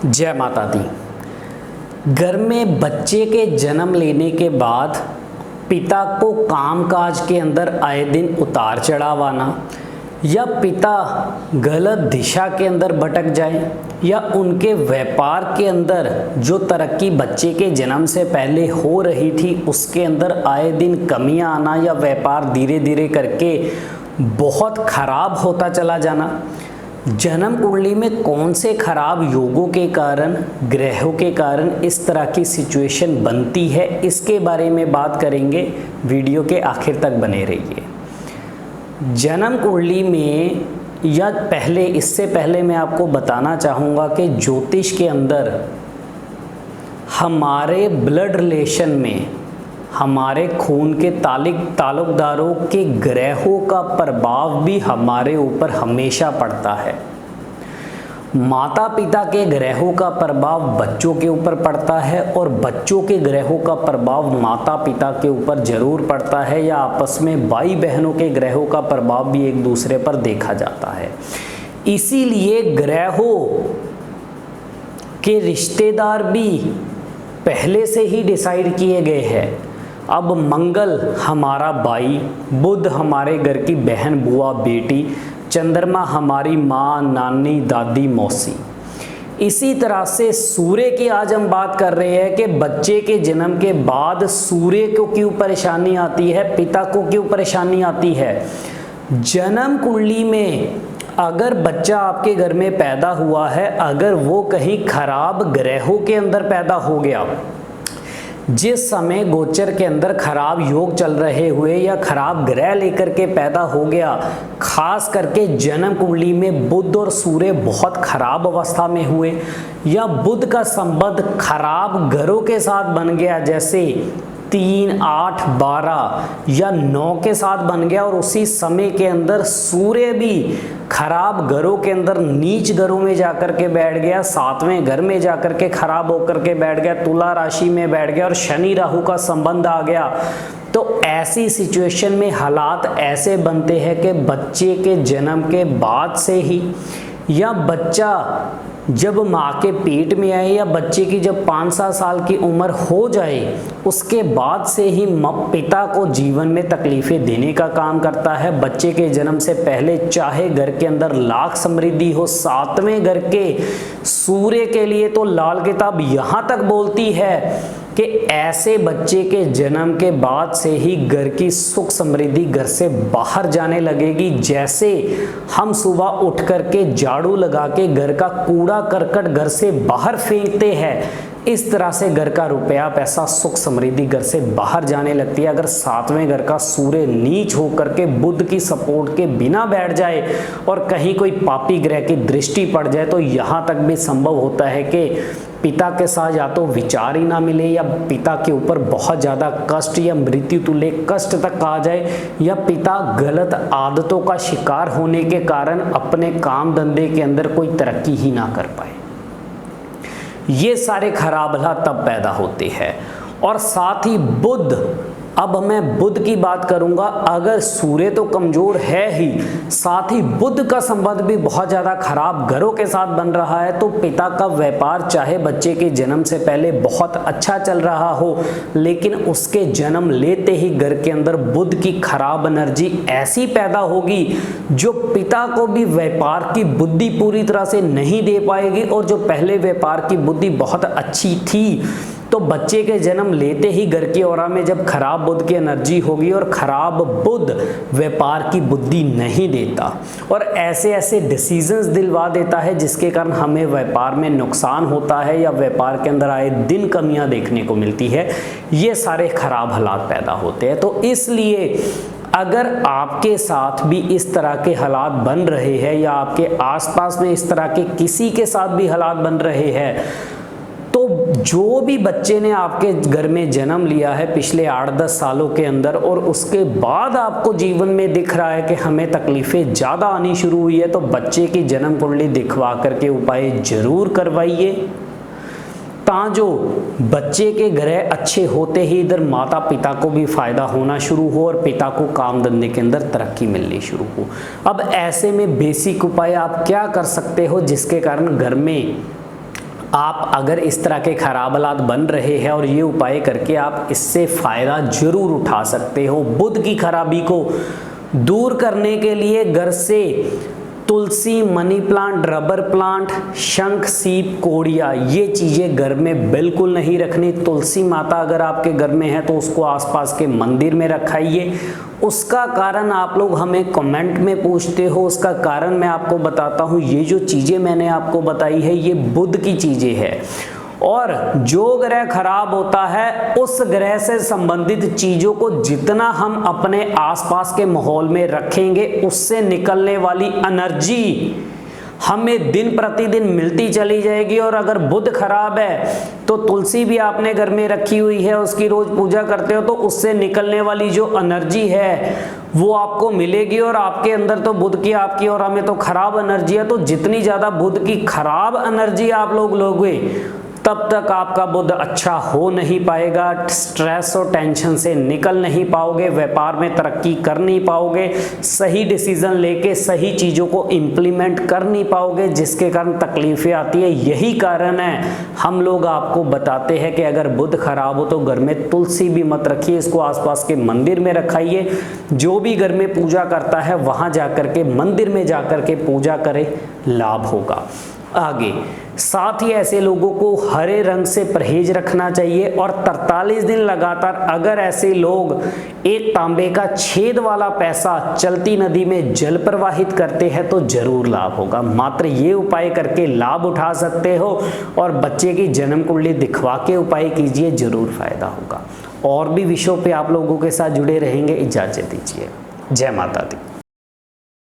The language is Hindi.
जय माता दी। घर में बच्चे के जन्म लेने के बाद पिता को कामकाज के अंदर आए दिन उतार चढ़ाव आना, या पिता गलत दिशा के अंदर भटक जाए, या उनके व्यापार के अंदर जो तरक्की बच्चे के जन्म से पहले हो रही थी उसके अंदर आए दिन कमियां आना, या व्यापार धीरे धीरे करके बहुत खराब होता चला जाना। जन्म कुंडली में कौन से खराब योगों के कारण, ग्रहों के कारण इस तरह की सिचुएशन बनती है, इसके बारे में बात करेंगे। वीडियो के आखिर तक बने रहिए। जन्म कुंडली में या इससे पहले मैं आपको बताना चाहूँगा कि ज्योतिष के अंदर हमारे ब्लड रिलेशन में हमारे खून के ताल्लुकदारों के ग्रहों का प्रभाव भी हमारे ऊपर हमेशा पड़ता है। माता पिता के ग्रहों का प्रभाव बच्चों के ऊपर पड़ता है, और बच्चों के ग्रहों का प्रभाव माता पिता के ऊपर जरूर पड़ता है, या आपस में भाई बहनों के ग्रहों का प्रभाव भी एक दूसरे पर देखा जाता है। इसीलिए ग्रहों के रिश्तेदार भी पहले से ही डिसाइड किए गए हैं। अब मंगल हमारा भाई, बुध हमारे घर की बहन बुआ बेटी, चंद्रमा हमारी माँ नानी दादी मौसी। इसी तरह से सूर्य की आज हम बात कर रहे हैं कि बच्चे के जन्म के बाद सूर्य को क्यों परेशानी आती है, पिता को क्यों परेशानी आती है। जन्म कुंडली में अगर बच्चा आपके घर में पैदा हुआ है, अगर वो कहीं खराब ग्रहों के अंदर पैदा हो गया, जिस समय गोचर के अंदर खराब योग चल रहे हुए या खराब ग्रह लेकर के पैदा हो गया, खास करके जन्म कुंडली में बुध और सूर्य बहुत खराब अवस्था में हुए, या बुध का संबंध खराब ग्रहों के साथ बन गया, जैसे 3, 8, 12 या 9 के साथ बन गया, और उसी समय के अंदर सूर्य भी खराब घरों के अंदर नीच घरों में जाकर के बैठ गया, 7वें घर में जाकर के खराब होकर के बैठ गया, तुला राशि में बैठ गया, और शनि राहु का संबंध आ गया, तो ऐसी सिचुएशन में हालात ऐसे बनते हैं कि बच्चे के जन्म के बाद से ही, या बच्चा जब माँ के पेट में आए, या बच्चे की जब 5-7 साल की उम्र हो जाए, उसके बाद से ही पिता को जीवन में तकलीफें देने का काम करता है। बच्चे के जन्म से पहले चाहे घर के अंदर लाख समृद्धि हो, 7वें घर के सूर्य के लिए तो लाल किताब यहाँ तक बोलती है कि ऐसे बच्चे के जन्म के बाद से ही घर की सुख समृद्धि घर से बाहर जाने लगेगी। जैसे हम सुबह उठ करके झाड़ू लगा के घर का कूड़ा करकट घर से बाहर फेंकते हैं, इस तरह से घर का रुपया पैसा सुख समृद्धि घर से बाहर जाने लगती है। अगर 7वें घर का सूर्य नीच होकर के बुध की सपोर्ट के बिना बैठ जाए और कहीं कोई पापी ग्रह की दृष्टि पड़ जाए, तो यहाँ तक भी संभव होता है कि पिता के साथ या तो विचार ही ना मिले, या पिता के ऊपर बहुत ज़्यादा कष्ट या मृत्यु तुल्य कष्ट तक आ जाए, या पिता गलत आदतों का शिकार होने के कारण अपने काम धंधे के अंदर कोई तरक्की ही ना कर पाए। ये सारे खराब हालात तब पैदा होते हैं। और साथ ही बुध, अब मैं बुध की बात करूंगा, अगर सूर्य तो कमजोर है ही, साथ ही बुध का संबंध भी बहुत ज़्यादा खराब ग्रहों के साथ बन रहा है, तो पिता का व्यापार चाहे बच्चे के जन्म से पहले बहुत अच्छा चल रहा हो, लेकिन उसके जन्म लेते ही घर के अंदर बुध की खराब एनर्जी ऐसी पैदा होगी जो पिता को भी व्यापार की बुद्धि पूरी तरह से नहीं दे पाएगी, और जो पहले व्यापार की बुद्धि बहुत अच्छी थी, तो बच्चे के जन्म लेते ही घर की औरा में जब खराब बुध की एनर्जी होगी, और खराब बुध व्यापार की बुद्धि नहीं देता और ऐसे ऐसे डिसीजंस दिलवा देता है, जिसके कारण हमें व्यापार में नुकसान होता है, या व्यापार के अंदर आए दिन कमियां देखने को मिलती है। ये सारे खराब हालात पैदा होते हैं। तो इसलिए अगर आपके साथ भी इस तरह के हालात बन रहे हैं, या आपके आसपास में इस तरह के किसी के साथ भी हालात बन रहे हैं, तो जो भी बच्चे ने आपके घर में जन्म लिया है पिछले 8-10 सालों के अंदर, और उसके बाद आपको जीवन में दिख रहा है कि हमें तकलीफें ज़्यादा आनी शुरू हुई है, तो बच्चे की जन्म कुंडली दिखवा करके उपाय जरूर करवाइए, ताजो बच्चे के ग्रह अच्छे होते ही इधर माता पिता को भी फायदा होना शुरू हो, और पिता को काम धंधे के अंदर तरक्की मिलनी शुरू हो। अब ऐसे में बेसिक उपाय आप क्या कर सकते हो जिसके कारण घर में आप अगर इस तरह के खराब हालात बन रहे हैं और ये उपाय करके आप इससे फ़ायदा ज़रूर उठा सकते हो। बुध की खराबी को दूर करने के लिए घर से तुलसी, मनी प्लांट, रबर प्लांट, शंख, सीप, कोड़िया, ये चीज़ें घर में बिल्कुल नहीं रखनी। तुलसी माता अगर आपके घर में है तो उसको आसपास के मंदिर में रखाइए। उसका कारण आप लोग हमें कमेंट में पूछते हो, उसका कारण मैं आपको बताता हूँ। ये जो चीज़ें मैंने आपको बताई है ये बुध की चीज़ें हैं, और जो ग्रह खराब होता है उस ग्रह से संबंधित चीज़ों को जितना हम अपने आसपास के माहौल में रखेंगे उससे निकलने वाली एनर्जी हमें दिन प्रतिदिन मिलती चली जाएगी। और अगर बुध खराब है तो तुलसी भी आपने घर में रखी हुई है, उसकी रोज पूजा करते हो तो उससे निकलने वाली जो एनर्जी है वो आपको मिलेगी। और आपके अंदर तो बुध की, आपकी और हमें तो खराब एनर्जी है, तो जितनी ज़्यादा बुध की खराब एनर्जी आप लोग लोगे तब तक आपका बुध अच्छा हो नहीं पाएगा, स्ट्रेस और टेंशन से निकल नहीं पाओगे, व्यापार में तरक्की कर नहीं पाओगे, सही डिसीजन लेके सही चीज़ों को इम्प्लीमेंट कर नहीं पाओगे, जिसके कारण तकलीफें आती है। यही कारण है हम लोग आपको बताते हैं कि अगर बुध खराब हो तो घर में तुलसी भी मत रखिए, इसको आसपास के मंदिर में रखाइए। जो भी घर में पूजा करता है वहाँ जाकर के, मंदिर में जाकर के पूजा करे, लाभ होगा। आगे साथ ही ऐसे लोगों को हरे रंग से परहेज रखना चाहिए, और 43 दिन लगातार अगर ऐसे लोग एक तांबे का छेद वाला पैसा चलती नदी में जल प्रवाहित करते हैं तो जरूर लाभ होगा। मात्र ये उपाय करके लाभ उठा सकते हो, और बच्चे की जन्म कुंडली दिखवा के उपाय कीजिए, जरूर फायदा होगा। और भी विषयों पे आप लोगों के साथ जुड़े रहेंगे। इजाजत दीजिए। जय माता दी।